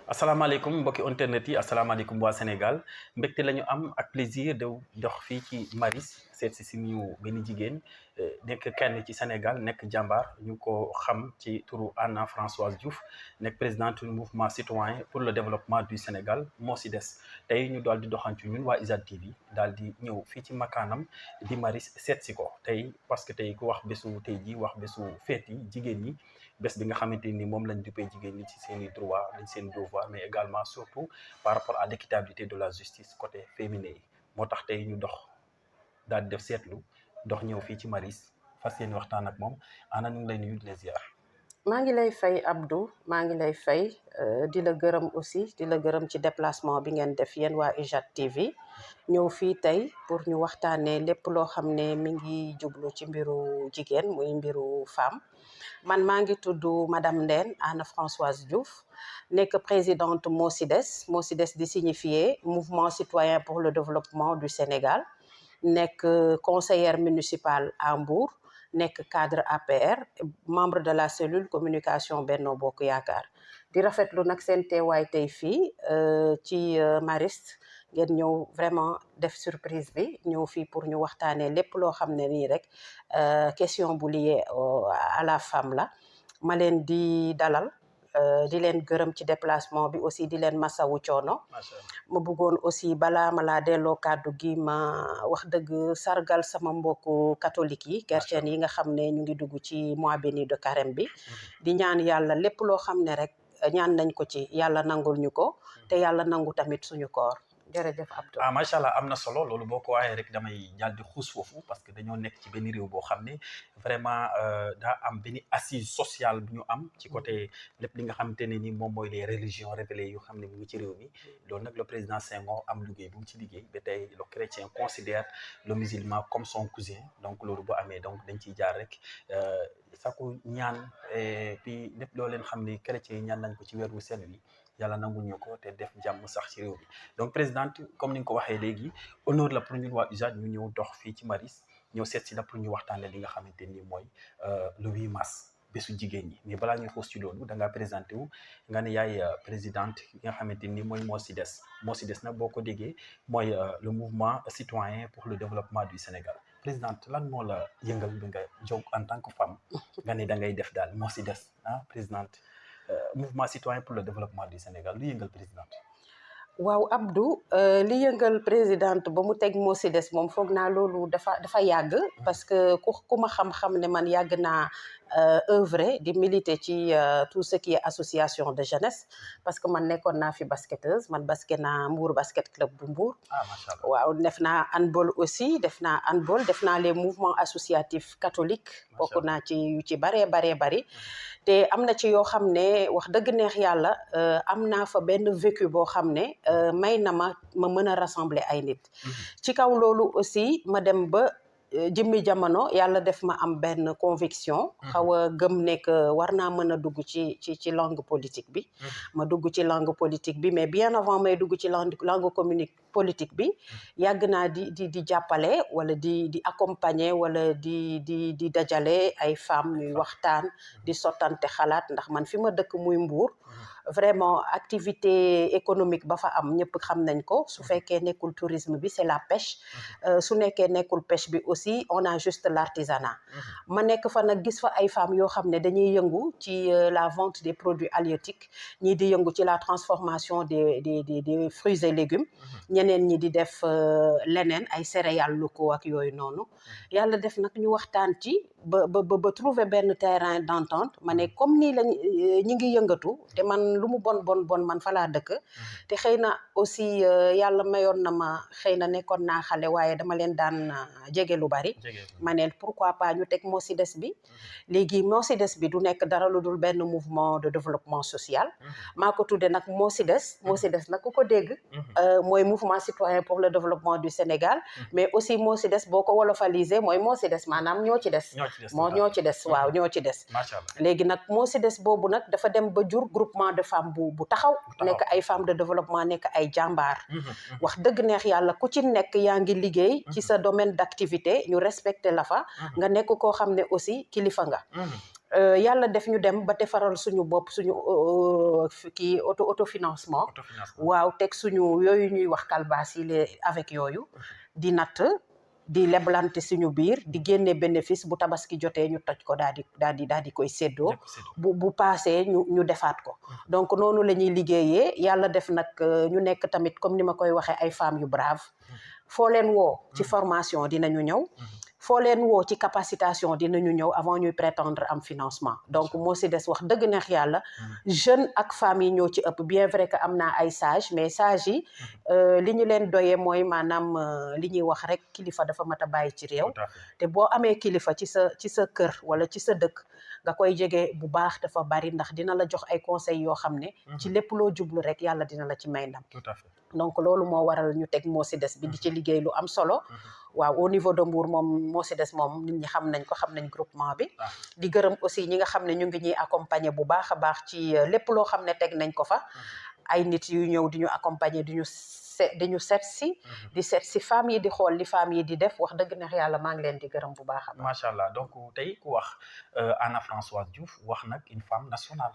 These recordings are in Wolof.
asalaamaaleykum mbokki internet yi asalaamaaleykum waa Sénégal mbégte la ñu am ak plaisir de dox fii ci Maris seet si suñu benn jigéen nekk kenn ci Sénégal nekk jàmbaar ñu ko xam ci turu Anna Françoise Diouf nekk présidente du mouvement citoyen pour le développement du Sénégal moo si des tey ñu daal di doxantu ñun waa IJAD TV daal di ñëw fii ci makaanam di Maris seet si ko tey parce que tey ku wax bésu tey ji wax bésu feet yi jigéen ñi bés bi nga xamante ni moom lañ duppee jigéen ñi ci seen i droit dañ seen devoir mais également surtout par rapport à l'équitabilité de la justice côté féminin yi moo tax tey ñu dox daal di def seetlu dox ñëw fii ci Maris fas yéene waxtaan ak moom ana ñu ngi lay nuyu di la ziar. maa ngi lay fay Abdou maa ngi lay fay di la gërëm aussi di la gërëm ci déplacement bi ngeen def yéen waa IJAD TV ñëw fii tey pour ñu waxtaanee lépp loo xam ne mi ngi jublu ci mbiru jigéen muy mbiru femme man maa ngi tudd madame Ndène Anna Françoise Diouf nekk présidente MOCIDES di signifier mouvement citoyen pour le développement du Sénégal nekk conseillère municipale à Mbour nekk cadre APR membre de la cellule communication Benno Bokk Yaakaar di rafetlu nag seen teewaay tey fii ci Maris ngeen ñëw vraiment def surprise bi ñëw fii pour ñu waxtaanee lépp loo xam ne nii rek question bu lié à la femme la ma leen di dalal di leen gërëm ci déplacement bi aussi di leen masawu coono ma bëggoon aussi balaa ma laa delloo kàddu gi ma wax dëgg sargal sama mbokku catholique yi chrétien yi nga xam ne ñu ngi dugg ci mois béni de carême bi di ñaan yàlla lépp loo xam ne rek ñaan nañ ko ci yàlla nangul ñu ko te yàlla nangu tamit suñu koor jërëjëf Abdou. macha allah am na solo loolu boo ko waxee rek damay jàll di xuus foofu parce que dañoo nekk ci benn réew boo xam ne vraiment daa am benn assise sociale bu ñu am ci côté lépp li nga xamante ne ni moom mooy les religions révélées yu xam ne mu ngi ci réew mi loolu nag le président Senghor am liggéey bu mu ci liggéey ba tey le chrétien considère le musulman comme son cousin donc loolu bu amee donc dañ ciy jaar rek saku ñaan puis lépp loo leen xam ne chrétien yi ñaan nañ ko ci weer wu sell wi yàlla nangul ñu ko te def jàmm sax ci réew mi donc présidente comme ni nga ko waxee léegi honneur la pour ñun waa IJAD ñu ñëw dox fii ci Maris ñëw seet si la pour ñu waxtaanee li nga xamante ni mooy le 8 mars bésu jigéen ñi mais balaa ñuy xuus ci loolu da ngaa présenté wu nga ne yaay présidente ki nga xamante ni mooy MOCIDES nag boo ko déggee mooy le mouvement citoyen pour le développement du Sénégal présidente lan moo la yëngal bi nga jóg en tant que femme nga ne da ngay def daal MOCIDES présidente mouvement citoyen pour le développement du Sénégal lu yëngal présidente. waaw Abdou li yëngal présidente ba mu teg MOCIDES moom foog naa loolu dafa yàgg parce que ku ma xam-xam ne man yàgg naa œuvrer di militer ci tout ce qui est association de jeunesse parce que man nekkoon naa fi basketteuse man basket naa Mbour basket club bu Mbour. macha allah waaw def naa handball aussi def naa les mouvements associatifs catholiques bokk naa ci yu ci baree bari te am na ci yoo xam ne wax dëgg neex yàlla am naa fa benn vécu boo xam ne may na ma mën a rassembler ay nit ci kaw loolu aussi ma dem ba jëmmi jamono yàlla def ma am benn conviction xaw a gëm ne que war naa mën a dugg ci langue politique bi ma dugg ci langue politique bi mais bien avant may dugg ci langue politique bi yàgg naa di jàppale wala di accompagner wala di dajale ay femmes ñuy waxtaan di sottante xalaat ndax man fi ma dëkk muy Mbour vraiment activité économique ba fa am ñëpp xam nañ ko su fekkee nekkul tourisme bi c'est la pêche su nekkee nekkul pêche bi aussi on a juste l'artisanat ma nekk fa nag gis fa ay femmes yoo xam ne dañuy yëngu ci la vente des produits halieutiques ñii di yëngu ci la transformation des fruits et légumes ñeneen ñi di def leneen ay céréales locaux ak yooyu noonu yàlla def nag ñu waxtaan ci ba trouver benn terrain d'entente ma ne comme nii lañ ñi ngi yëngatu te man lu mu bon man fa laa dëkk te xëy na aussi yàlla mayoon na ma xëy na nekkoon naa xale waaye dama leen daan jege lu bari ma ne pourquoi pas ñu teg MOCIDES bi léegi MOCIDES bi du nekk dara lu dul benn mouvement de développement social maa ko tudde nag MOCIDES nag ku ko dégg mooy mouvement citoyen pour le développement du Sénégal mais aussi MOCIDES boo ko wolofalisé mooy MOCIDES maanaam ñoo ci des waaw ñoo ci des léegi nag MOCIDES boobu nag dafa dem ba jur groupement de femmes bu taxaw nekk ay femmes de développement nekk ay jàmbaar wax dëgg neex yàlla ku ci nekk yaa ngi liggéey ci sa domaine d'activité ñu respecté la fa nga nekk koo xam ne aussi kilifa nga yàlla def ñu dem ba defaral suñu bopp suñu kii autofinancement waaw teg suñu yooyu ñuy wax kalbaas yi les avec yooyu di natt di leblante suñu biir di génne bénéfice bu tabaski jotee ñu toj ko daal di koy séddoo bu paasee ñu defaat ko donc noonu la ñuy liggéeyee yàlla def nag ñu nekk tamit comme ni ma koy waxee ay femmes yu brave foo leen woo ci formation dinañu ñëw foo leen woo ci capacitation dinañu ñëw avant ñuy prétendre am financement donc moo si des wax dëgg neex yàlla jeune ak femmes yi ñoo ci ëpp bien vrai que am naa ay sage mais sage yi li ñu leen doyee mooy maanaam li ñuy wax rek kilifa dafa mat a bàyyi ci réew te boo amee kilifa ci sa kër wala ci sa dëkk nga koy jege bu baax dafa bari ndax dina la jox ay conseils yoo xam ne ci lépp loo jublu rek yàlla dina la ci may ndam donc loolu moo waral ñu teg moo si des bi di ci liggéey lu am solo waaw au niveau de Mbour moom moo si des moom nit ñi xam nañ ko xam nañ groupement bi di gërëm aussi ñi nga xam ne ñu ngi ñuy accompagner bu baax a baax ci lépp loo xam ne teg nañ ko fa ay nit yu ñëw di ñu accompagner di ñu seet si femmes yi di xool li femmes yi di def wax dëgg neex yàlla maa ngi leen di gërëm bu baax a baax macha allah donc tey ku wax Anna Françoise Diouf wax nag une femme nationale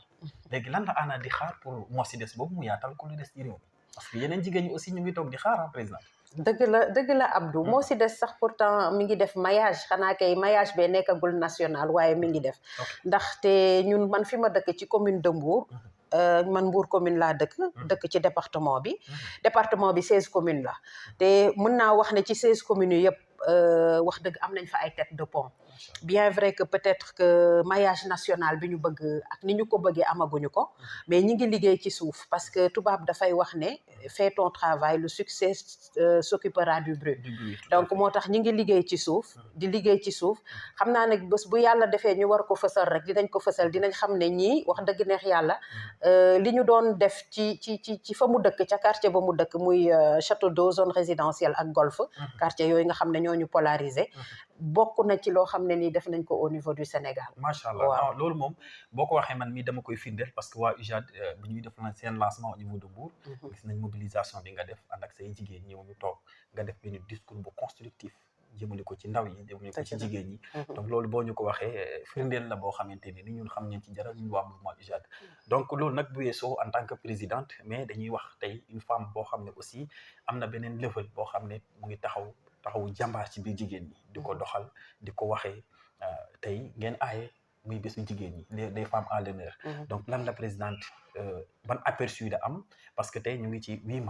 léegi lan la Anna di xaar pour moo si des boobu mu yaatal ko lu des ci réew mi parce que yeneen jigéen ñi aussi ñu ngi toog di xaar président dëgg la Abdou moo si des sax pourtant mi ngi def maillage xanaa kay maillage bee nekkagul national waaye mi ngi def ndaxte ñun man fi ma dëkk ci commune de Mbour man Mbour commune laa dëkk ci département bi 16 communes la te mën naa wax ne ci 16 communes yi yëpp wax dëgg am nañ fa ay tête de pont bien vrai que peut-être que maillage national bi ñu bëgg ak ni ñu ko bëggee amaguñu ko mais ñi ngi liggéey ci suuf parce que tubaab dafay wax ne fais ton travail le succès s'occupera du bruit donc moo tax ñi ngi liggéey ci suuf di liggéey ci suuf xam naa nag bés bu yàlla defee ñu war ko fësal rek dinañ ko fësal dinañ xam ne ñii wax dëgg neex yàlla li ñu doon def ci fa mu dëkk ca quartier ba mu dëkk muy château d'eau zone résidentielle ak golf quartier yooyu nga xam ne ñoo ñu polarisé bokk na ci loo xam ne nii def nañ ko au niveau du Sénégal. macha allah waaw loolu moom boo ko waxee man mii dama koy firndeel parce que waa UJAD bi ñuy def seen lancement au niveau de Mbour. gis nañ mobilisation bi nga def ànd ak say jigéen ñëw ñu toog nga def benn discours bu constructif jëmale ko ci ndaw yi jëmale ko ci jigéen ñi. donc loolu boo ñu ko waxee firndeel la boo xamante ni ñun xam nañ ci dara ñun waa mouvement UJAD. donc loolu nag bu weesoo en tant que présidente mais dañuy wax tey une femme boo xam ne aussi am na beneen level boo xam ne mu ngi taxawu jàmbaar ci biir jigéen ñi di ko doxal di ko waxee tey ngeen aaye muy bésu jigéen ñi les femmes à l'honneur donc lan la présidente ban aperçu da am parce que tey ñu ngi ci 8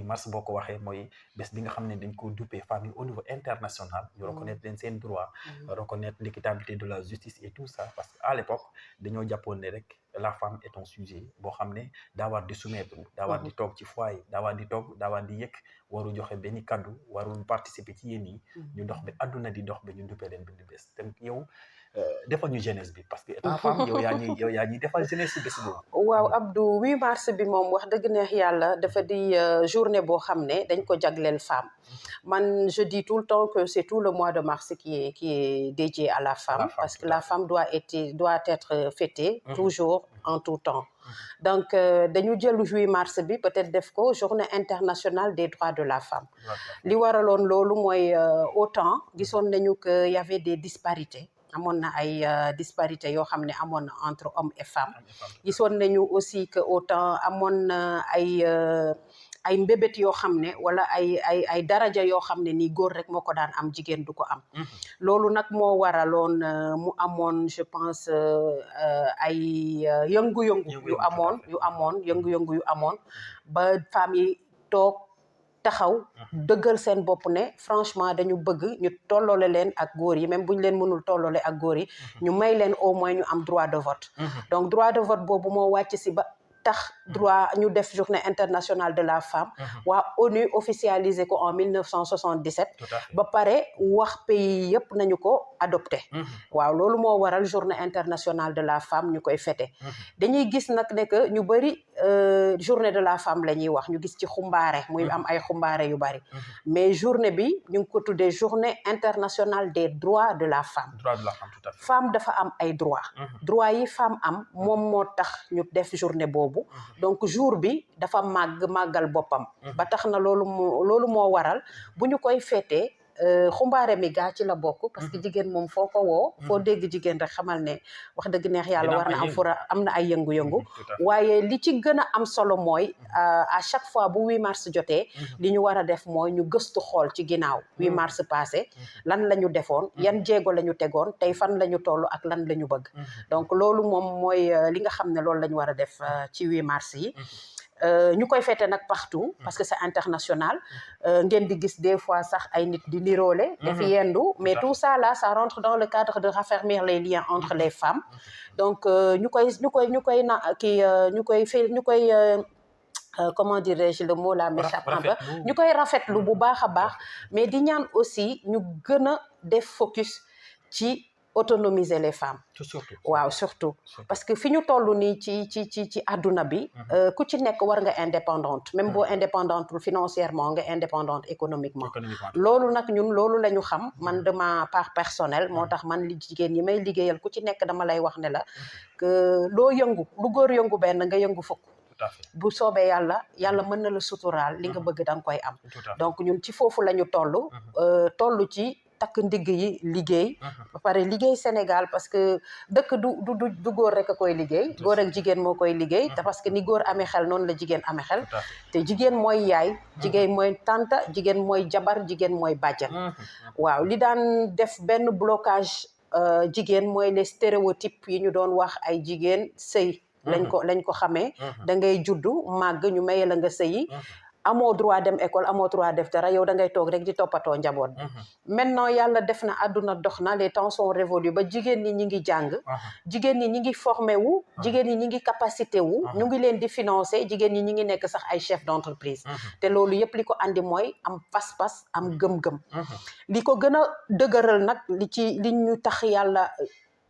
mars boo ko waxee mooy bés bi nga xam ne dañ ko duppee femmes yi au niveau international ñu reconnaître leen seen droit reconnaître l'équitabilité de la justice et tout ça parce que à l'époque dañoo jàppoon ne rek la femme est un sujet boo xam ne daa war di soumettre daa war di toog ci foyer daa war di toog daa war di yëkk waru joxe benn kaddu warul participer ci yéen yi ñu dox ba adduna di dox ba ñu duppee leen benn bés te yow defal ñu jeunesse bi parce que étant femme yow yaa ñuy defal jeunesse bi bés boobu. waaw Abdou 8 mars bi moom wax dëgg neex yàlla dafa di journée boo xam ne dañ ko jagleel femme man je dis tout le temps que c'est tout le mois de mars qui est dédié à la femme parce que la femme doit être fêtée toujours en tout temps donc dañu jël 8 mars bi peut-être def ko journée internationale des droits de la femme li waraloon loolu mooy autant gisoon nañu que y avait des disparités amoon na ay disparités yoo xam ne amoon na entre hommes et femmes gisoon nañu aussi que autant amoon na ay mbébét yoo xam ne wala ay daraja yoo xam ne nii góor rek moo ko daan am jigéen du ko am loolu nag moo waraloon mu amoon je pense ay yëngu-yëngu yu amoon ba femmes yi toog taxaw dëggal seen bopp ne franchement dañu bëgg ñu tolloole leen ak góor yi même bu ñu leen mënul tolloole ak góor yi ñu may leen au moins ñu am droit de vote donc droit de vote boobu moo wàcc si ba tax droit ñu def journée internationale de la femme waa ONU officialisé ko en 1977 ba pare wax pays yëpp nañu ko adopté waaw loolu moo waral journée internationale de la femme ñu koy fêté dañuy gis nag ne que ñu bëri journée de la femme la ñuy wax ñu gis ci xumbaare muy am ay xumbaare yu bëri mais journée bi ñu ngi ko tuddee journée internationale des droits de la femme femme dafa am ay droit yi femme am moom moo tax ñu def journée boobu donc jour bi dafa màggal boppam ba tax na loolu moo waral bu ñu koy fêté xumbaare mi gaa ci la bokk parce que jigéen moom foo ko woo foo dégg jigéen rek xamal ne wax dëgg neex yàlla war na am fura am na ay yëngu-yëngu waaye li ci gën a am solo mooy à chaque fois bu 8 mars jotee li ñu war a def mooy ñu gëstu xool ci ginnaaw 8 mars passé lan la ñu defoon yan jéego la ñu tegoon tey fan la ñu toll ak lan la ñu bëgg donc loolu moom mooy li nga xam ne loolu la ñu war a def ci 8 mars yi ñu koy fêter nag partout parce que c'est international ngeen di gis des fois sax ay nit di niroole dafi yendu mais tout ça là ça rentre dans le cadre de raffermir les liens entre les femmes donc ñu koy comment dirais-je le mot là m'échappe un peu ñu koy rafetlu bu baax a baax mais di ñaan aussi ñu gën a def focus ci autonomiser les femmes waaw surtout parce que fi ñu toll nii ci àdduna bi ku ci nekk war nga indépendante même boo indépendante financièrement nga indépendante économiquement loolu nag ñun loolu la ñu xam man de ma part personnelle moo tax man li jigéen ñi may liggéeyal ku ci nekk dama lay wax ne la que loo yëngu lu góor yëngu benn nga yëngu fukk bu soobee yàlla mën na la suturaal li nga bëgg da nga koy am donc ñun ci foofu la ñu toll ci takk ndigg yi liggéey ba pare liggéey Sénégal parce que dëkk du góor rek a koy liggéey góor ak jigéen moo koy liggéey te parce que ni góor amee xel noonu la jigéen amee xel te jigéen mooy yaay jigéen mooy tante jigéen mooy jabar jigéen mooy bàjjan waaw li daan def benn blocage jigéen mooy les stéréotypes yi ñu doon wax ay jigéen sëy lañ ko xamee da ngay juddu màgg ñu maye la nga sëyi amoo droit dem école amoo droit def dara yow da ngay toog rek di toppatoo njaboot bi maintenant yàlla def na àdduna dox na les temps sont révolus ba jigéen ñi ñi ngi jàng jigéen ñi ñi ngi formé wu jigéen ñi ñi ngi capacité wu ñu ngi leen di financer jigéen ñi ñi ngi nekk sax ay chef d'entreprise te loolu yëpp li ko andi mooy am pas-pas am gëm-gëm li ko gën a dëgëral nag li ñu tax yàlla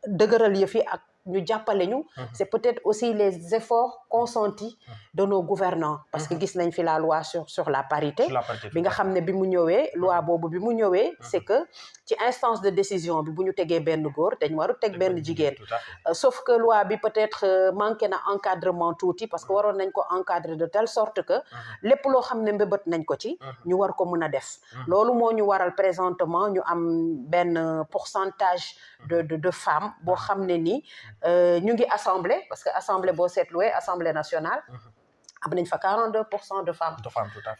dëgëral yëf yi ak ñu jàppale ñu c'est peut-être aussi les efforts consentis de nos gouvernants parce que gis nañ fi la loi sur la parité bi nga xam ne bi mu ñëwee loi boobu bi mu ñëwee c'est que ci instance de décision bi bu ñu tegee benn góor dañ waru teg benn jigéen sauf que loi bi peut-être manqué na encadrement tuuti parce que waroon nañ ko encadrer de telle sorte que lépp loo xam ne mbébét nañ ko ci ñu war ko mën a def loolu moo ñu waral présentement ñu am benn pourcentage de femmes boo xam ne ni ñu ngi assemblée parce que assemblée boo seetluwee assemblée nationale am nañ fa 42% de femmes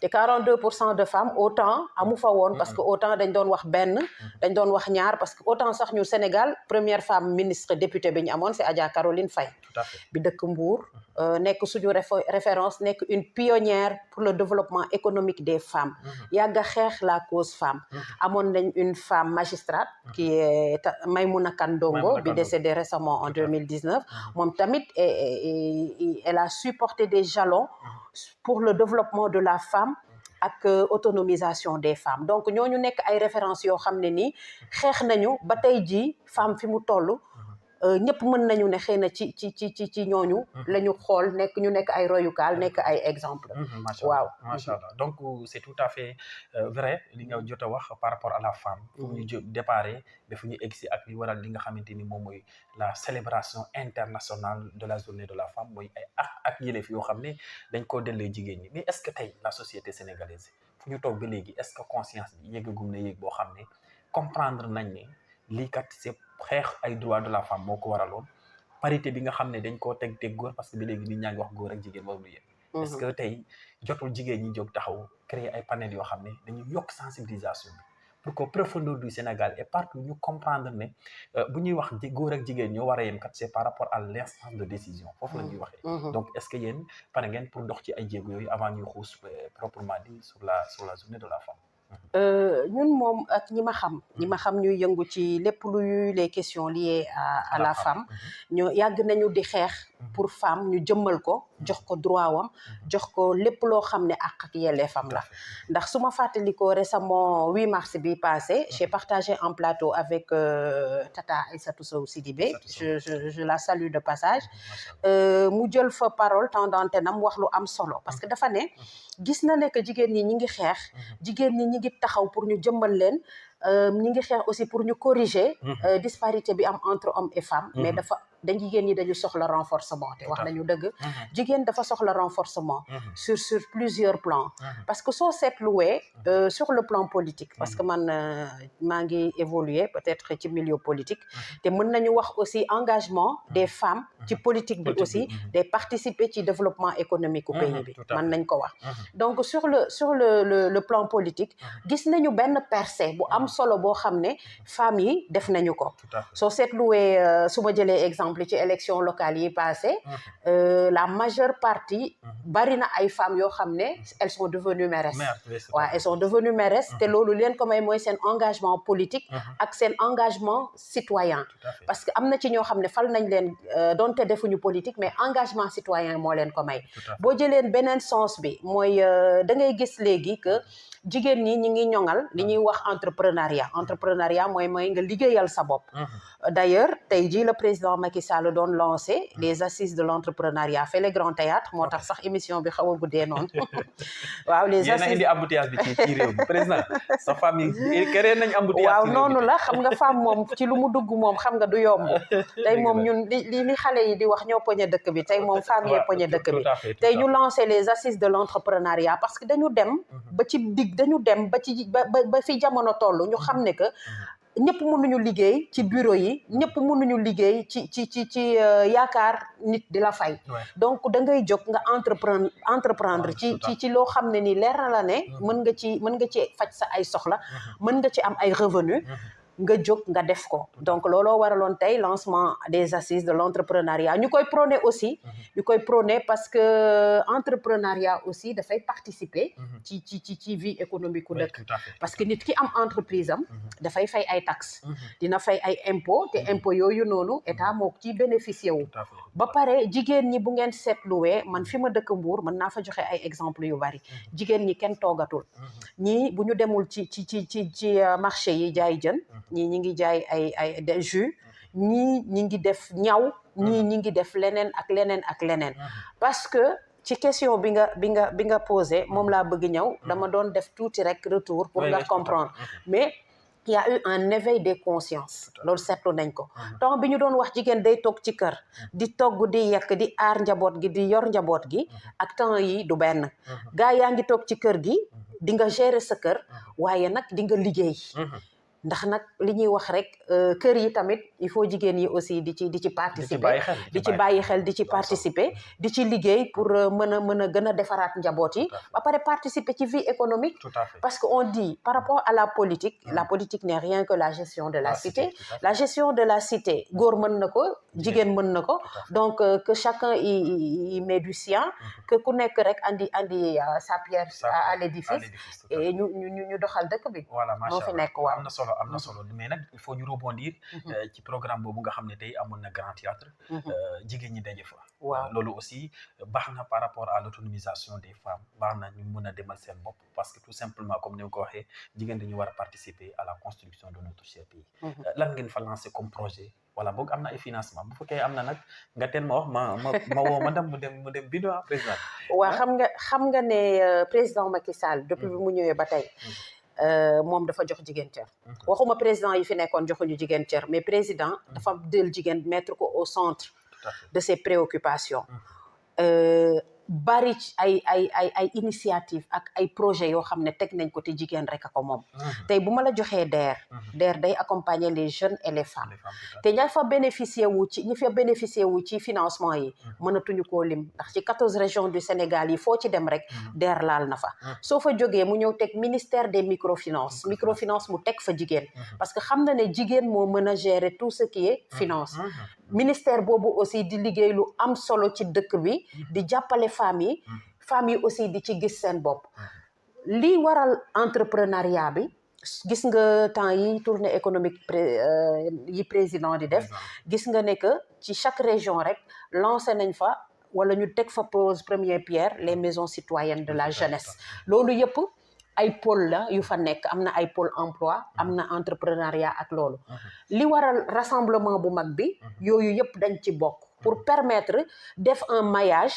te 42% de femmes autant amu fa woon parce que autant dañ doon wax benn dañ doon wax ñaar parce que autant sax ñu Sénégal première femme ministre député bi ñu amoon c'est Adja Caroline Faye bi dëkk Mbour nekk suñu référence nekk une pionnière pour le développement économique des femmes yàgg a xeex la cause femme amoon nañ une femme magistrate qui est Maymouna Kandongo bi décédée récemment en 2019 moom tamit elle a supporté des jalons pour le développement de la femme ak autonomisation des femmes donc ñooñu nekk ay références yoo xam ne nii xeex nañu ba tey jii femme fi mu toll ñëpp mën nañu ne xëy na ci ñooñu la ñu xool ñu nekk ay royukaal nekk ay exemple waaw macha allah donc c'est tout à fait vrai li nga jot a wax par rapport à la femme fu ñu déparé ba fu ñu egsi ak li waral li nga xamante ni moom mooy la célébration internationale de la journée de la femme mooy ay ak yelleef yoo xam ne dañ koo dellee jigéen ñi mais est-ce que tey la société sénégalaise fu ñu toog ba léegi est-ce que conscience bi yéegagum na yéeg boo xam ne comprendre nañ ne lii kat c'est xeex ay droits de la femme moo ko waraloon parité bi nga xam ne dañ koo teg góor parce que ba léegi nit ñaa ngi wax góor ak jigéen warul yéen est-ce que tey jotul jigéen ñi jóg taxaw créer ay panels yoo xam ne dañuy yokk sensibilisation bi pour que profondeur du Sénégal et partout ñu comprendre ne bu ñuy wax góor ak jigéen ñoo war a yem kat c'est par rapport à l'instance de décision foofu la ñuy waxee donc est-ce que yéen pare ngeen pour dox ci ay jéego yooyu avant ñuy xuus proprement dit sur la journée de la femme ñun moom ak ñi ma xam ñuy yëngu ci lépp luy les questions liées à la femme ñoo yàgg nañu di xeex pour femme ñu jëmmal ko jox ko droit wam jox ko lépp loo xam ne àq ak yelleefam la ndax su ma fàttalikoo récemment 8 mars bi passé j'ai partagé un plateau avec Tata Aïssatou Sow Sidibé je la salue de passage mu jël fa parole temps d'antenne am wax lu am solo parce que dafa ne gis na ne que jigéen ñi ñi ngi xeex jigéen ñi ñi ngi taxaw pour ñu jëmmal leen ñi ngi xeex aussi pour ñu corriger disparité bi am entre hommes et femmes mais dafa jigéen ñi dañu soxla renforcement te wax nañu dëgg jigéen dafa soxla renforcement sur plusieurs plans parce que soo seetluwee sur le plan politique parce que man maa ngi évoluer peut-être ci milieu politique te mën nañu wax aussi engagement des femmes ci politique bi aussi day participer ci développement économique u pays bi mën nañ ko wax donc sur le plan politique gis nañu benn percée bu am solo boo xam ne femmes yi def nañu ko soo seetluwee su ma jëlee exemple ci élection locale yi passé la majeure partie bari na ay femmes yoo xam ne elles sont devenues mairesses waaw elles sont devenues mairesses te loolu leen ko may mooy seen engagement politique ak seen engagement citoyen parce que am na ci ñoo xam ne fal nañ leen donte defuñu politique mais engagement citoyen moo leen ko may boo jëleen beneen sens bi mooy da ngay gis léegi que jigéen ñi ñi ngi ñoŋal li ñuy wax entrepreneuriat mooy nga liggéeyal sa bopp d'ailleurs tey jii le président Macky Sall doon lancé les assises de l'entrepreneuriat fait le grand théâtre moo tax sax émission bi xaw a guddee noonu waaw les assises yéen a indi embouteillage bi ci réew mi président sa famille créé nañ embouteillage waaw noonu la xam nga femme moom ci lu mu dugg moom xam nga du yomb tey moom ñun li xale yi di wax ñoo poñe dëkk bi tey moom femme yee poñe dëkk bi tey ñu lancé les assises de l'entrepreneuriat parce que dañu dem ba ci ba fi jamono toll ñu xam ne que ñëpp mënuñu liggéey ci bureau yi ñëpp mënuñu liggéey ci yaakaar nit di la fay donc da ngay jóg nga entreprendre ci loo xam ne ni leer na la ne mën nga ci faj sa ay soxla mën nga ci am ay revenu nga jóg nga def ko donc looloo waraloon tey lancement des assises de l'entrepreneuriat ñu koy prôner aussi parce que entrepreneuriat aussi dafay participer ci vie économique u dëkk parce que nit ki am entreprise am dafay fay ay taxes dina fay ay impôts te impôts yooyu noonu état moo ci bénéficier wu ba pare jigéen ñi bu ngeen seetluwee man fi ma dëkk Mbour mën naa fa joxe ay exemples yu bari jigéen ñi kenn toogatul ñii bu ñu demul ci marché yi jaay jën ñii ñi ngi jaay ay jus ñii ñi ngi def ñaw ñii ñi ngi def leneen ak leneen parce que ci question bi nga posé moom laa bëgg ñëw dama doon def tuuti rek retour pour nga comprendre mais il y a eu un éveil des consciences loolu seetlu nañ ko temps bi ñu doon wax jigéen day toog ci kër di togg di yekk di aar njaboot gi di yor njaboot gi ak temps yi du benn gaa yaa ngi toog ci kër gi di nga gérer sa kër waaye nag di nga liggéey ndax nag li ñuy wax rek kër yi tamit il faut jigéen yi aussi di ci participer di ci bàyyi xel di ci participer di ci liggéey pour mën a gën a defaraat njaboot yi ba pare participer ci vie économique parce que on dit par rapport à la politique n'est rien que la gestion de la cité la gestion de la cité góor mën na ko jigéen mën na ko donc que chacun y met du sien que ku nekk rek andi sa pierre à l'édifice et ñu doxal dëkk bi moo fi nekk waaw am na solo mais nag il faut ñu rebondir ci programme boobu nga xam ne tey amoon na grand théâtre jigéen ñi daje fa waaw loolu aussi baax na par rapport à l'autonomisation des femmes baax na ñu mën a demal seen bopp parce que tout simplement comme ni nga ko waxee jigéen dañu war a participer à la construction de notre cher pays lan ngeen fa lancer comme projet wala boog am na ay financement bu fekkee am na nag nga teen ma wax ma woo ma dem mu dem bido président waaw xam nga ne président Macky Sall depuis bi mu ñëwee ba tey moom dafa jox jigéen cër waxuma président yi fi nekkoon joxuñu jigéen cër mais président dafa jël jigéen mettre ko au centre de ses préoccupations bari ay initiative ak ay projet yoo xam ne teg nañ ko te jigéen rek a ko moom tey bu ma la joxee DER day accompagner les jeunes et les femmes te ñi fa bénéficier wu ci financement yi mënatuñu koo lim ndax ci 14 régions du Sénégal yi foo ci dem rek DER laal na fa soo fa jógee mu ñëw teg ministère des microfinance mu teg fa jigéen parce que xam na ne jigéen moo mën a gérer tout ce qui est finance ministère boobu aussi di liggéey lu am solo ci dëkk bi di jàppale femmes yi aussi di ci gis seen bopp lii waral entrepreneuriat bi gis nga temps yi tournée économique yi président di def gis nga ne que ci chaque région rek lancé nañ fa wala ñu teg fa pose première pierre les maisons citoyennes de la jeunesse loolu yëpp ay pôle la yu fa nekk am na ay pôle emploi am na entrepreneuriat ak loolu li waral rassemblement bu mag bi yooyu yëpp dañ ci bokk pour permettre def un maillage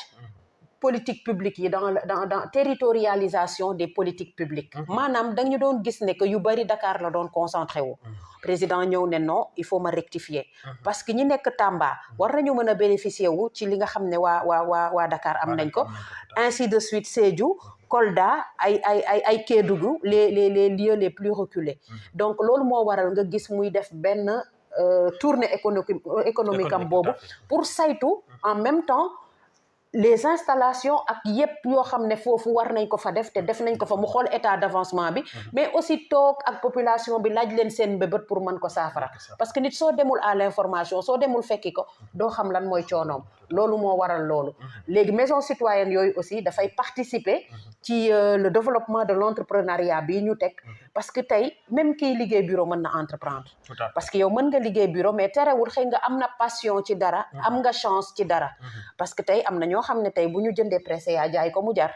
politique publique yi dans territorialisation des politiques publiques maanaam dañu doon gis ne que yu bari Dakar la doon concentré wu président ñëw ne non il faut ma rectifier parce que ñi nekk Tamba war nañu mën a bénéficier wu ci li nga xam ne waa Dakar am nañ ko ainsi de suite Sédhiou Kolda ay Kédougou les lieux les plus reculés donc loolu moo waral nga gis muy def benn tournée économique am boobu pour saytu en même temps les installations ak yépp yoo xam ne foofu war nañ ko fa def te def nañ ko fa mu xool état d'avancement bi mais aussi toog ak population bi laaj leen seen mbébét pour mën ko saafara parce que nit soo demul à l'information soo demul fekki ko doo xam lan mooy coonoom loolu moo waral loolu léegi maison citoyenne yooyu aussi dafay participer ci le développement de l'entrepreneuriat bii ñu teg parce que tey même kiy liggéey bureau mën na entreprendre parce que yow mën nga liggéey bureau mais terewul xëy nga am na passion ci dara am nga chance ci dara parce que tey am na ñoo xam ne tey bu ñu jëndee pressé yaa jaay ko mu jar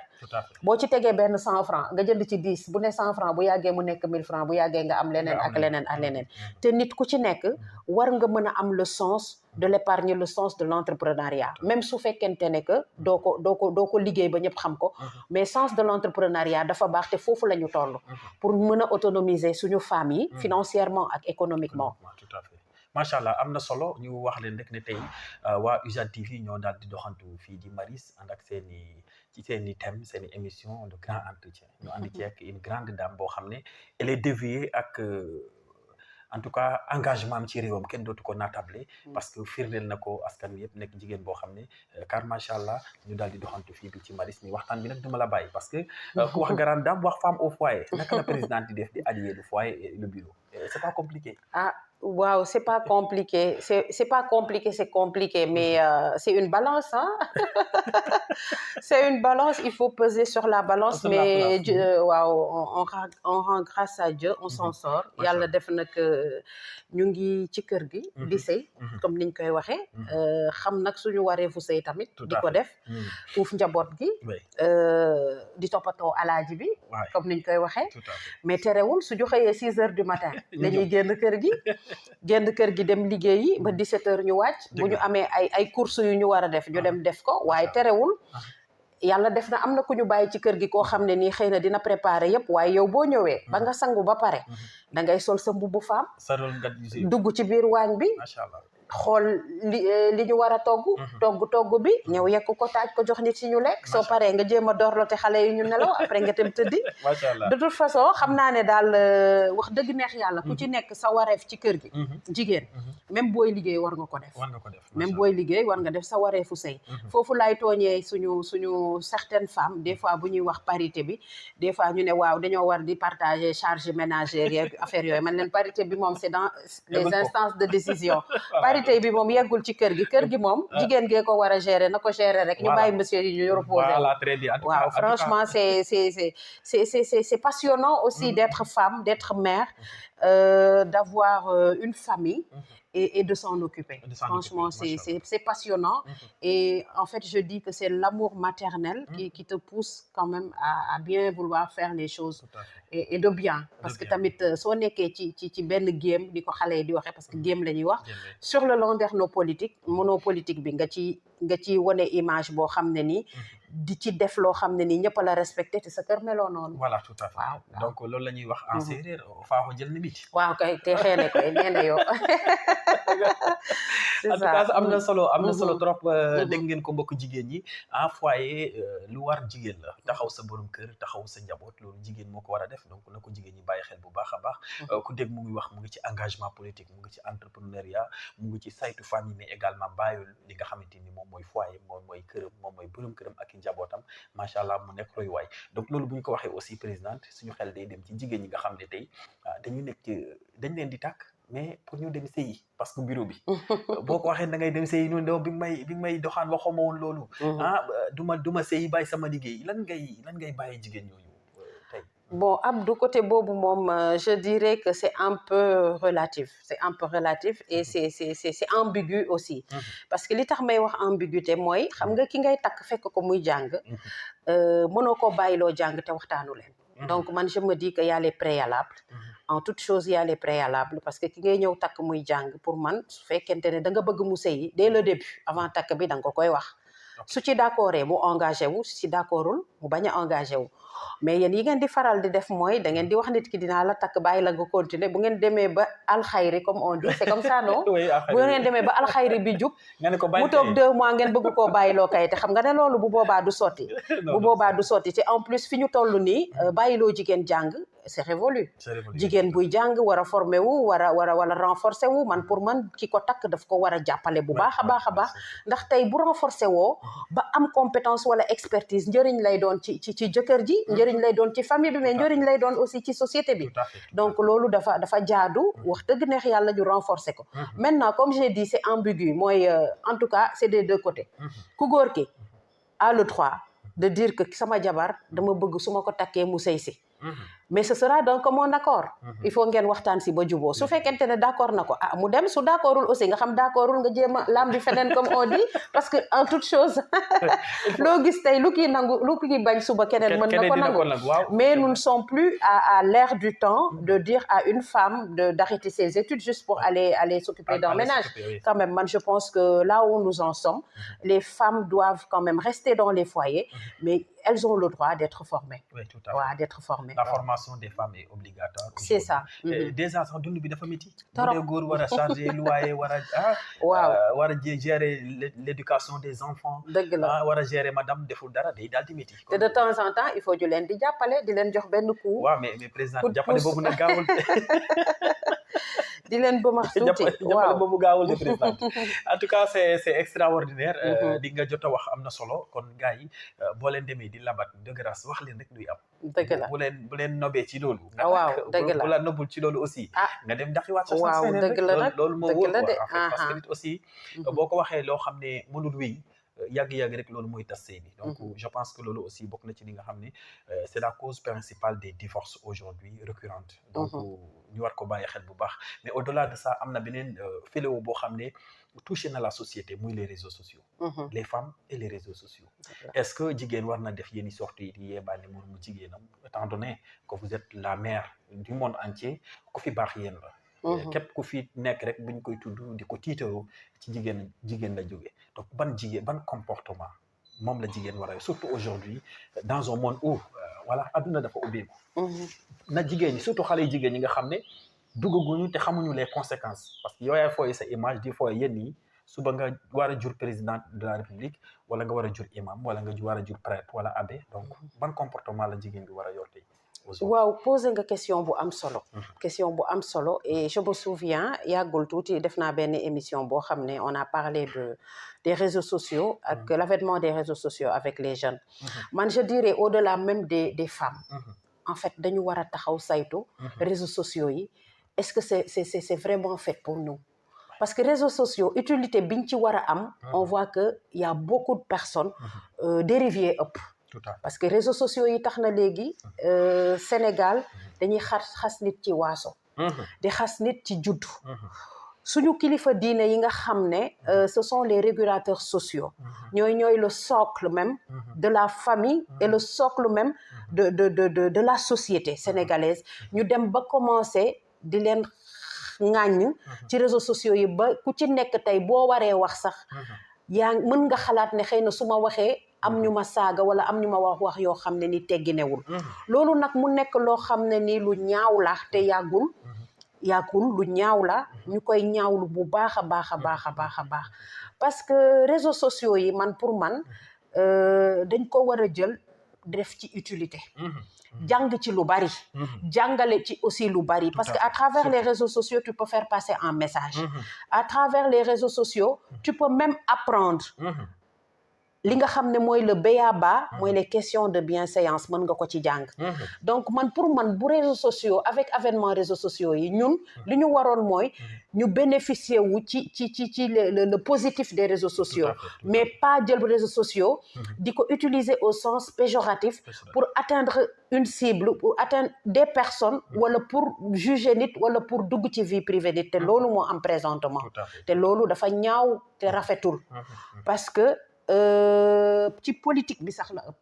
boo ci tegee benn 100 francs nga jënd ci 10 bu ne 100 francs bu yàggee mu nekk 1000 francs bu yàggee nga am leneen ak leneen ak leneen te nit ku ci nekk war nga mën a am le sens de l'épargne le sens de l'entrepreneuriat même su fekkente ne que doo ko liggéey ba ñëpp xam ko mais sens de l'entrepreneuriat dafa baax te foofu la ñu toll pour mën a autonomiser suñu famille financièrement ak économiquement tout à fait macha allah am na solo ñu wax leen rek ne tey waa UJAD TV ñoo daal di doxantu fii di Maris ànd ak seeni thème seeni émission de grand entretien ñu andi ci ak une grande dame boo xam ne elle est dévouée ak en tout cas engagement am ci réewam kenn dootu ko naatable parce que firndeel na ko askan wi yëpp nekk jigéen boo xam ne car macha allah ñu daal di doxantu fii bi ci Maris ni waxtaan bi nag duma la bàyyi parce que ku wax grande dame wax femme au foyer naka la présidente di def di allier le foyer et le bureau c'est pas compliqué waaw c'est pas compliqué c'est compliqué mais c'est une balance c'est une balance il faut peser sur la balance mais waaw on rend grâce à Dieu on s'en sort yàlla def nag ñu ngi ci kër gi di sëy comme niñ koy waxee xam nag suñu wareefu sëy tamit di ko def uuf njaboot gi di toppatoo alaaji bi comme niñ koy waxee mais terewul suñu xëyee 6 heures du matin dañuy génn kër gi dem liggéeyi ba 17 heures ñu wàcc bu ñu amee ay courses yu ñu war a def ñu dem def ko waaye terewul yàlla def na am na ku ñu bàyyi ci kër gi koo xam ne nii xëy na dina préparer yëpp waaye yow boo ñëwee ba nga sangu ba pare da ngay sol sa mbubbu femme dugg ci biir waañ bi xool li ñu war a togg bi ñëw yekk ko taaj ko jox nit ci ñu lekk soo paree nga jéem a dorlote xale yi ñu nelaw après nga dem tëddi de toute façon xam naa ne daal wax dëgg neex yàlla ku ci nekk sa wareef ci kër gi jigéen même booy liggéey war nga ko def même booy liggéey war nga def sa wareefu sëy foofu laay tooñee suñu certaines femmes des fois bu ñuy wax parité bi des fois ñu ne waaw dañoo war di partager charge ménagère yeeg affaire yooyu man leen parité bi moom c'est dans les instances de décision parité bi moom yeggul ci kër gi moom jigéen gee ko war a gérer na ko gérer rek ñu bàyyi monsieur yi ñu reposer waaw franchement c'est passionnant aussi d'être femme d'être mère d'avoir une famille et de s'en occuper. Franchement, c'est passionnant. Et en fait, je dis que c'est l'amour maternel qui te pousse quand même à bien vouloir faire les choses et de bien. Parce que tamit soo nekkee ci benn game di ko xale yi di waxee parce que game la ñuy wax sur le landerneau monopolitique bi nga ci wane image boo xam ne nii di ci def loo xam ne nii ñëpp la respecté te sa kër meloo noonu. Voilà, tout à fait. Waaw donc loolu la ñuy wax en séeréer faaxo jël na biti. waaw kay te xeene koy nee na yow. en tout cas am na solo trop dégg ngeen ko mbokk jigéen ñi en foyer lu war jigéen la taxaw sa borom kër taxaw sa njaboot loolu jigéen moo ko war a def donc na ko jigéen ñi bàyyi xel bu baax a baax ku dégg mu ngi wax mu ngi ci engagement politique mu ngi ci entrepreneuriat mu ngi ci saytu famille mais également bàyyul li nga xamante ni moom mooy foyer moom mooy këram moom mooy borom këram ak i njabootam macha allah mu nekk roy waay donc loolu bu ñu ko waxee aussi présidente suñu xel day dem ci jigéen ñi nga xam ne tey dañu nekk ci dañ leen di tàkk mais pour ñu dem sëyi parce que bureau bi boo ko waxee da ngay dem sëyi noonu doo bi nga may doxaan waxoo ma woon loolu du ma sëyi bàyyi sama liggéey lan ngay bàyyi jigéen ñooñu tey bon Abdou côté boobu moom je dirais que c'est un peu relatif et c'est ambigu aussi parce que li tax may wax ambiguïté mooy xam nga ki ngay takk fekk ko muy jàng mënoo koo bàyyiloo jàng te waxtaanu leen donc man je me dis que y a les préalables en toute chose il y a les préalables parce que ki ngay ñëw takk muy jàng pour man su fekkente ne da nga bëgg mu sëyi dès le début avant takk bi da nga ko koy wax su ci d'accordé mu engagé wu su ci d'accordul mu bañ a engagé wu mais yéen yi ngeen di faral di def mooy da ngeen di wax nit ki dinaa la takk bàyyi la nga continuer bu ngeen demee ba alxayri comme on dit c'est comme ça non bu ngeen demee ba alxayri bi jug mu toog 2 mois ngeen bëgg koo bàyyiloo kayit te xam nga ne loolu bu boobaa du sotti bu boobaa du sotti te en plus fi ñu toll nii bàyyiloo jigéen jàng c'est révolu jigéen buy jàng war a formé wu wala renforcé wu man pour man ki ko takk daf ko war a jàppale bu baax a baax ndax tey bu renforcé woo ba am compétence wala expertise njëriñ lay doon ci jëkkër ji njëriñ lay doon ci famille bi mais njëriñ lay doon aussi ci société bi donc loolu dafa jaadu wax dëgg neex yàlla ñu renforcer ko maintenant comme j'ai dit c'est ambigu mooy en tout cas c'est des 2 côtés ku góor ki a le droit de dire que sama jabar dama bëgg su ma ko takkee mu sëy si mais ce sera donc commun accord il faut ngeen waxtaan si ba juboo su fekkente ne d'accord na ko mu dem su d'accordul aussi nga xam d'accordul nga jéem a lam bi feneen comme on dit parce que en toute chose loo gis tey lu kii bañ suba keneen mën na ko nangu mais nous ne sommes plus à l'ère du temps de dire à une femme d'arrêter ses études juste pour aller s'occuper d'un ménage quand même man je pense que là où nous en sommes les femmes doivent quand même rester dans les foyers mais elles ont le droit d'être formées. Oui, tout à fait. D'être formées. La formation des femmes est obligatoire. C'est ça. Déjà sax dund bi dafa métti. Bu dee góor war a charger loyer war a gérer l'éducation des enfants. dëgg la war a gérer madame deful dara day daal di métti. te de temps en temps il faut ñu leen di jàppale di leen jox benn coup. waaw mais président jàppale boobu nag gaawul. di leen bëmax tuuti jàppale boobu gaawul de président en tout cas c'est extraordinaire. di nga jot a wax am na solo kon gars yi boo leen demee di labat de grâce wax leen rek luy am. dëgg la bu leen nobee ci loolu. waaw dëgg la bu la nobul ci loolu aussi. nga dem daxiwaat sa waaw dëgg la nag loolu moo wóor dëgg la de parce que nit aussi boo ko waxee loo xam ne mënul wéy yàgg-yàgg rek loolu mooy tas sëy bi donc je pense que loolu aussi bokk na ci li nga xam ne c'est la cause principale des divorces aujourd'hui récurrentes donc ñu war ko bàyyi xel bu baax mais au-delà de ça am na beneen fléau boo xam ne touché na la société muy les réseaux sociaux les femmes et les réseaux sociaux est-ce que jigéen war na def yenn sorties yi yeebaane mu jigéenam étant donné que vous êtes la mère du monde entier ku fi baax yéen la képp ku fi nekk rek buñ koy tudd di ko tiitaroo ci jigéen la jógee donc ban comportement moom la jigéen war a surtout aujourd'hui dans un monde où voilà adduna dafa ubbeeku na jigéen ñi surtout xale yu jigéen ñi nga xam ne duggaguñu te xamuñu les conséquences parce que yow yaay fooy sa image di fooy yéen ñi suba nga war a jur président de la république wala nga war a jur imam wala nga war a jur prêtre wala abbé donc ban comportement la jigéen bi war a yor tey waaw posé nga question bu am solo et je me souviens yàggul tuuti def naa benn émission boo xam ne on a parlé des réseaux sociaux ak l'avènement des réseaux sociaux avec les jeunes man je dirais au-delà même des femmes en fait dañu war a taxaw saytu réseaux sociaux yi est-ce que c'est vraiment fait pour nous parce que réseaux sociaux utilité biñ ci war a am on voit que y a beaucoup de personnes dériviées ëpp parce que réseaux sociaux yi tax na léegi Sénégal dañuy xas nit ci waaso di xas nit ci juddu suñu kilifa diine yi nga xam ne ce sont les régulateurs sociaux ñooy le socle même de la famille et le socle même de la société sénégalaise ñu dem ba commencer di leen ŋàññ ci réseaux sociaux yi ba ku ci nekk tey boo waree wax sax yaa mën nga xalaat ne xëy na su ma waxee am ñu ma saaga wala am ñu ma wax yoo xam ne ni tegginewul loolu nag mu nekk loo xam ne ni lu ñaaw la te yàggul lu ñaaw la ñu koy ñaawlu bu baax a baax parce que réseaux sociaux yi pour man dañ ko war a jël def ci utilité jàng ci lu bari jàngale ci aussi lu bari parce que à travers les réseaux sociaux tu peux faire passer un message à travers les réseaux sociaux tu peux même apprendre li nga xam ne mooy le b.a.-ba mooy les questions de bienséance mën nga ko ci jàng donc pour man bu réseaux sociaux avec avènement réseaux sociaux yi ñun li ñu waroon mooy ñu bénéficier wu ci le positif des réseaux sociaux mais pas jël réseaux sociaux di ko utiliser au sens péjoratif pour atteindre une cible pour atteindre des personnes wala pour juger nit wala pour dugg ci vie privée nit te loolu moo am présentement te loolu dafa ñaaw te rafetul parce que ci politique bi sax la ëpp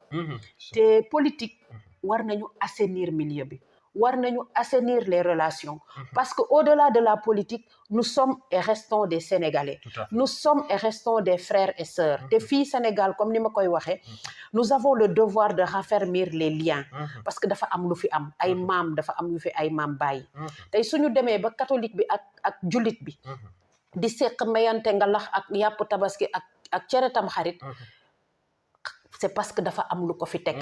te politique war nañu assainir milieu bi war nañu assainir les relations parce que au-delà de la politique nous sommes et restons des Sénégalais nous sommes et restons des frères et sœurs te fii Sénégal comme ni ma koy waxee nous avons le devoir de raffermir les liens parce que dafa am lu fi am ay maam dafa am lu fi ay maam bàyyi tey suñu demee ba catholique bi ak jullit bi di seq mayante ngalax ak yàpp tabaski ak cere tam xarit c'est parce que dafa am lu ko fi teg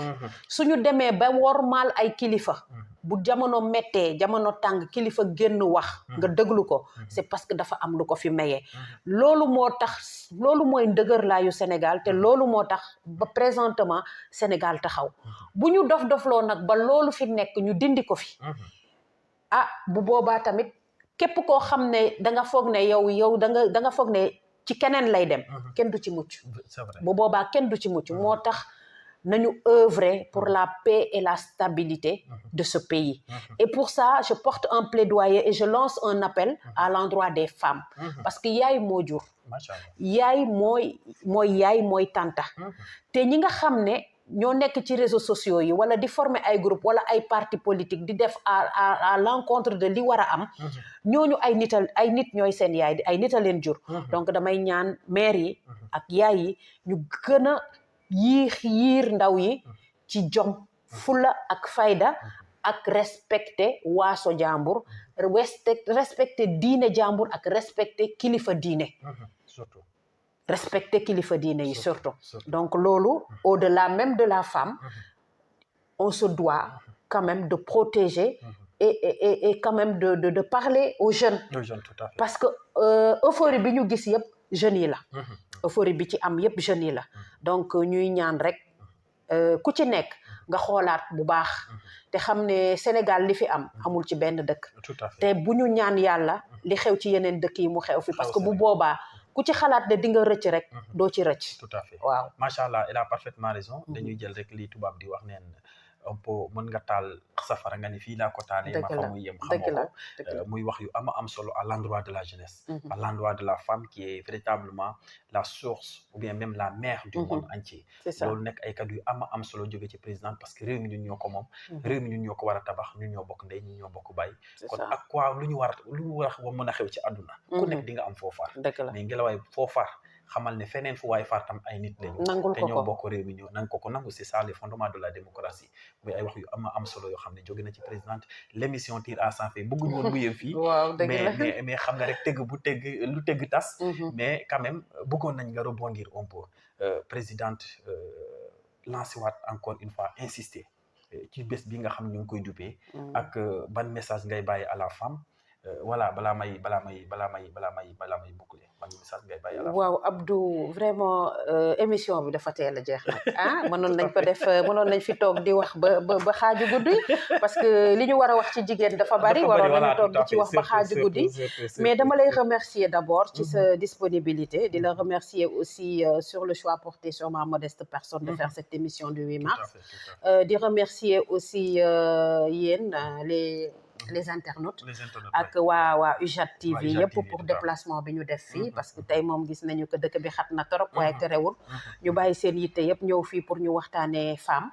suñu demee ba wormaal ay kilifa bu jamono méttee jamono tàng kilifa génn wax nga déglu ko c'est parce que dafa am lu ko fi mayee loolu moo tax loolu mooy ndëgërlaayu Sénégal te loolu moo tax ba présentement Sénégal taxaw bu ñu dof-dofloo nag ba loolu fi nekk ñu dindi ko fi bu boobaa tamit képp koo xam ne da nga foog ne yow da nga foog ne ci keneen lay dem kenn du ci mucc bu boobaa kenn du ci mucc moo tax nañu œuvrer pour la paix et la stabilité de ce pays et pour ça je porte un plaidoyer et je lance un appel à l'endroit des femmes parce que yaay moo jur yaay mooy tanta te ñi nga xam ne ñoo nekk ci réseaux sociaux yi wala di former ay groupe wala ay parti politique di def à l'encontre de li war a am ñooñu ay nit ñooy seen yaay ay nit a leen jur donc damay ñaan maire yi ak yaay yi ñu gën a yiir ndaw yi ci jom fula ak fayda ak respecter waaso jàmbur respecter diine jàmbur ak respecter kilifa diine surtout respecter kilifa diine yi surtout donc loolu au-delà même de la femme on se doit quand même de protéger et quand même de parler aux jeunes tout à fait. parce que euphorie bi ñu gis yëpp jeunes yi la euphorie bi ci am yëpp jeunes yi la donc ñuy ñaan rek ku ci nekk nga xoolaat bu baax te xam ne Sénégal li fi am amul ci benn dëkk te bu ñu ñaan yàlla li xew ci yeneen dëkk yi mu xew fi parce que bu boobaa ku ci xalaat ne di nga rëcc rek doo ci rëcc. tout à fait waaw macha allah elle a parfaitement raison. dañuy jël rek li tubaab di wax neen un peu mën nga taal safara nga ni fii laa ko taalee ma fa muy yem xamoo ko muy wax yu am solo à l'endroit de la jeunesse à l'endroit de la femme qui est véritablement la source ou bien même la mère du monde entier loolu nekk ay kàddu yu am solo jóge ci présidente parce que réew mi ñun ñoo ko moom réew mi ñun ñoo ko war a tabax ñun ñoo bokk ndey ñun ñoo bokk bàyyi kon ak quoi lu ñu war mën a xew ci àdduna ku nekk di nga am foofaar mais ngelawaay foofaar xamal ne feneen fu waay far tam ay nit lañu te ñoo bokk réew mi ñoo nang ko nangu c'est ça les fondements de la démocratie muy ay wax yu am solo yoo xam ne jóge na ci présidente l'émission tire à sa fin bëgguñu woon mu yem fii mais xam nga rek lu tëgg tas mais quand même bëggoon nañ nga rebondir un peu présidente lancé waat encore une fois insister ci bés bi nga xam ñu ngi koy duppee ak ban message ngay bàyyi à la femme voilà balaa may boucler man message ngay bàyyi à la femme. waaw Abdou vraiment émission bi dafa teel a jeex nag mënoon nañ ko def mënoon nañ fi toog di wax ba xaaju guddi parce que li ñu war a wax ci jigéen dafa bari waroon nañu toog di ci wax ba xaaju guddi mais dama lay remercier d'abord ci sa disponibilité di la remercier aussi sur le choix porté sur ma modeste personne de faire cette émission du 8 mars di remercier aussi yéen les internautes ak waa UJAD TV yëpp pour déplacement bi ñu def fii parce que tey moom gis nañu que dëkk bi xat na trop waaye terewul ñu bàyyi seen yitte yëpp ñëw fii pour ñu waxtaanee femme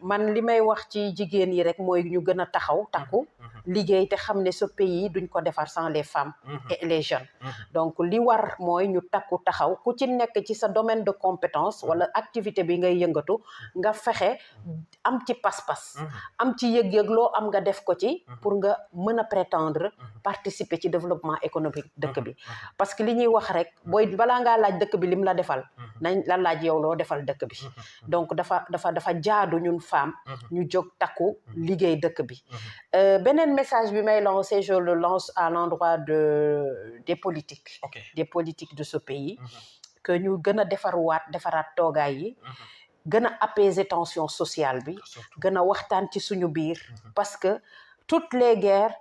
man li may wax ci jigéen yi rek mooy ñu gën a taxaw takku liggéey te xam ne ce pays duñ ko defar sans les femmes et les jeunes donc li war mooy ñu takku taxaw ku ci nekk ci sa domaine de compétence wala activité bi ngay yëngatu nga fexe am ci pas-pas am ci yëg-yëg loo am nga def ko ci pour nga mën a prétendre participer ci développement économique dëkk bi parce que li ñuy wax rek booy balaa ngaa laaj dëkk bi lim la defal nañ la laaj yow loo defal dëkk bi donc dafa jaadu ñun femme ñu jóg takku liggéey dëkk bi beneen message bi may lancer je le lance à l'endroit des politiques des politiques de ce pays que ñu gën a defaraat toogaay yi gën a apaiser tension sociale bi gën a waxtaan ci suñu biir parce que toutes les guerres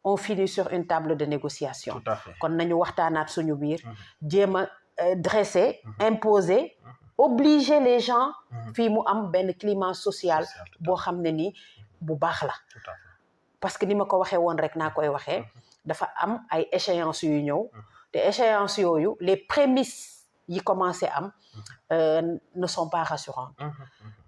ont fini sur une table de négociation kon nañu waxtaanaat suñu biir jéem a dresser imposer obliger les gens fii mu am benn climat social boo xam ne ni bu baax la parce que ni ma ko waxee woon rek naa koy waxee dafa am ay échéances yu ñëw te échéances yooyu les prémices yi commencé am ne sont pas rassurantes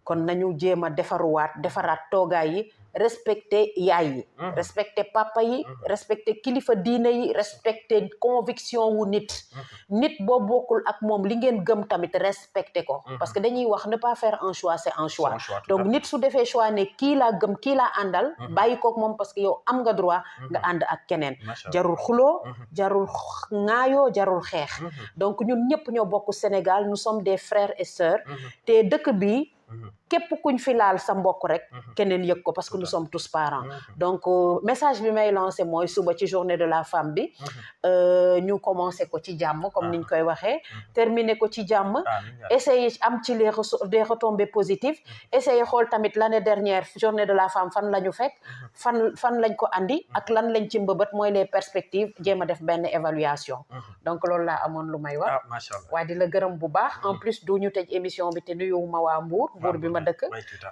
kon nañu jéem a defaraat toogaay yi respecter yaay yi respecter papa yi respecter kilifa diine yi respecter conviction wu nit boo bokkul ak moom li ngeen gëm tamit respecter ko parce que dañuy wax ne pas faire un choix c'est un choix donc nit su defee choix ne kii laa gëm kii laa àndal bàyyi kook moom parce que yow am nga droit nga ànd ak keneen jarul xuloo jarul ŋaayoo jarul xeex donc ñun ñëpp ñoo bokk Sénégal nous sommes des frères et sœurs te dëkk bi képp kuñ fi laal sa mbokk rek keneen yëg ko parce que nous sommes tous parents donc message bi may lancé mooy suba ci journée de la femme bi ñu commencé ko ci jàmm comme niñ koy waxee terminer ko ci jàmm essayer am ci des retombées positives essayer xool tamit l'année dernière journée de la femme fan la ñu fekk fan lañ ko andi ak lan lañ ci mbëbët mooy les perspectives jéem a def benn évaluation donc loolu laa amoon lu may wax waa di la gërëm bu baax en plus du ñu tëj émission bi te nuyuwuma waa Mbour bi ma dëkk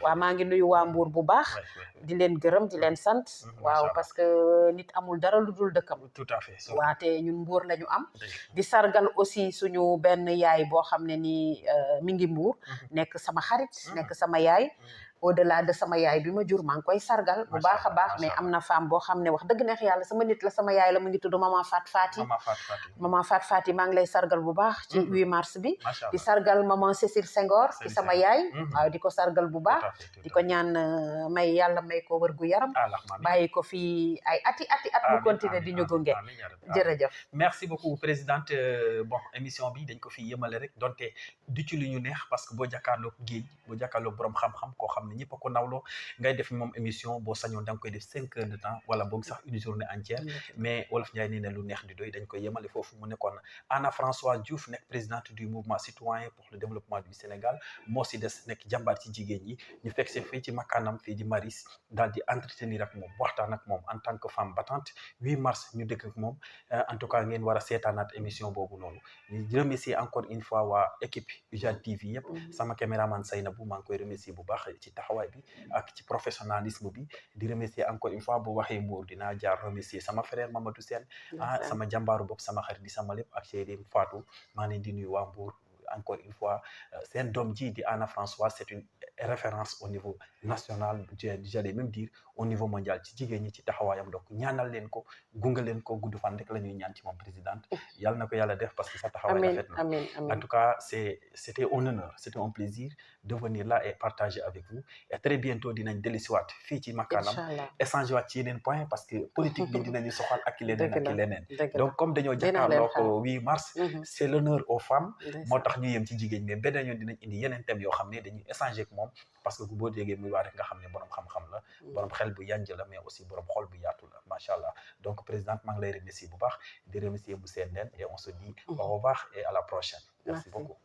waaw maa ngi nuyu waa Mbour bu baax di leen gërëm di leen sant waaw parce que nit amul dara lu dul dëkkam tout à fait waaw te ñun Mbour la ñu am di sargal aussi suñu benn yaay boo xam ne ni mi ngi Mbour nekk sama xarit nekk sama yaay au-delà de sama yaay bi ma jur maa ngi koy sargal bu baax a baax mais am na femme boo xam ne wax dëgg neex yàlla sama nit la sama yaay la mu ngi tudd maman Fat Fati maa ngi lay sargal bu baax ci 8 mars bi di sargal maman Cécile Senghor ci sama yaay waaw di ko sargal bu baax di ko ñaan may yàlla may ko wër gu yaram bàyyi ko fii ay ati at mu continuer di ñu gunge jërëjëf merci beaucoup présidente bon émission bi dañ ko fi yëmale rek donte du ci lu ñu neex parce que boo jàkkaarloog géej boo jàkkaarloog borom xam-xam koo xam ne ñëpp a ko nawloo ngay def moom émission boo sañoon da nga koy def 5 heures de temps wala boog sax une journée entière mais Wolof Njaay nee na lu neex di doy dañ koy yemale foofu mu nekkoon Anna Françoise Diouf nekk présidente du mouvement citoyen pour le développement du Sénégal moo si des nekk jàmbaar ci jigéen ñi ñu fekk si fii ci makkaanam fii di Maris daal di entretenir ak moom waxtaan ak moom en tant que femme battante 8 mars ñu dëkk ak moom en tout cas ngeen war a seetaanaat émission boobu noonu ñu remercier encore une fois waa équipe UJAD TV yëpp sama caméraman Seynabou maa ngi koy remercier bu baax ci taxawaay bi ak ci professionnalisme bi di remercier encore une fois bu waxee Mbour dinaa jaar remercier sama frère Mamadou Sène sama jàmbaaru bopp sama xarit di sama lépp ak chéri Fatou maa leen di nuyu waa Mbour encore une fois seen doom ji di Anna Françoise c'est une référence au niveau national j'allais même dire au niveau mondial ci jigéen ñi ci taxawaayam donc ñaanal leen ko gunge leen ko gudd fan rek la ñuy ñaan ci moom présidente yàlla na ko yàlla def parce que sa taxawaay rafet na en tout cas c'était un honneur c'était un plaisir de venir là et partager avec vous et très bientôt dinañ dellusiwaat fii ci makkaanam échanger waat ci yeneen point parce que politique bi dinañu soxal ak leneen donc comme dañoo jàkkaarloo ko 8 mars c'est l'honneur aux femmes moo tax ñu yem ci jigéen mais beneen yoon dinañ indi yeneen thèmes yoo xam ne dañuy échanger ak moom parce que boo déggee muy wax rek nga xam ne borom xam-xam la borom xel bu yanj la mais aussi borom xol bu yaatu la macha allah donc présidente maa ngi lay remercier bu baax di remercier bu seen nen et on se dit au revoir et à la prochaine merci beaucoup